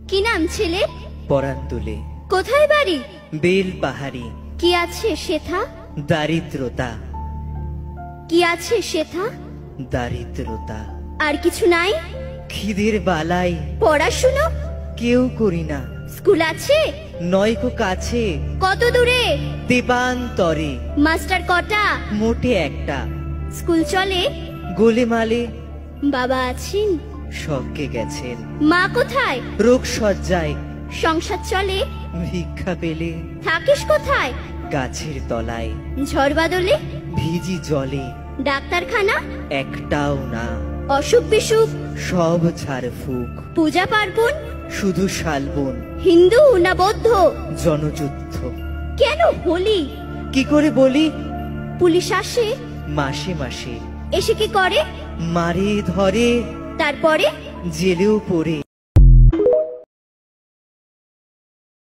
কি নাম ছেলে? পরান তুলে। কোথায় বাড়ি? বেল পাহাড়ি। কি আছে সেথা? দারিদ্রতা। কি আছে সেথা? দারিদ্রতা। আর কিছু নাই? খিদের বালাই পড়াশুনো? কেউ করি না। স্কুল আছে? নয়কো কাছে। কত দূরে? দেবান্তরে। মাস্টার কটা? মোটে একটা। স্কুল চলে? গোলেমালে। বাবা আছেন? স্বর্গে গেছেন। মা কোথায়? রোগ সজ্জায়। সংসার চলে? ভিক্ষা পেলে। থাকিস কোথায়? গাছের তলায়। ঝড় বাদলে? ভিজি জলে। ডাক্তারখানা? একটাও না। অসুখ বিসুখ? সব ঝাড়ফুঁক। পূজা পার্বণ? শুধু শালবন। হিন্দু না বৌদ্ধ? জনযুদ্ধ। কেন হোলি? কি করে বলি? পুলিশ আসে? মাসে মাসে। এসে কি করে? মারে ধরে। তারপরে? জেলেও পড়ে।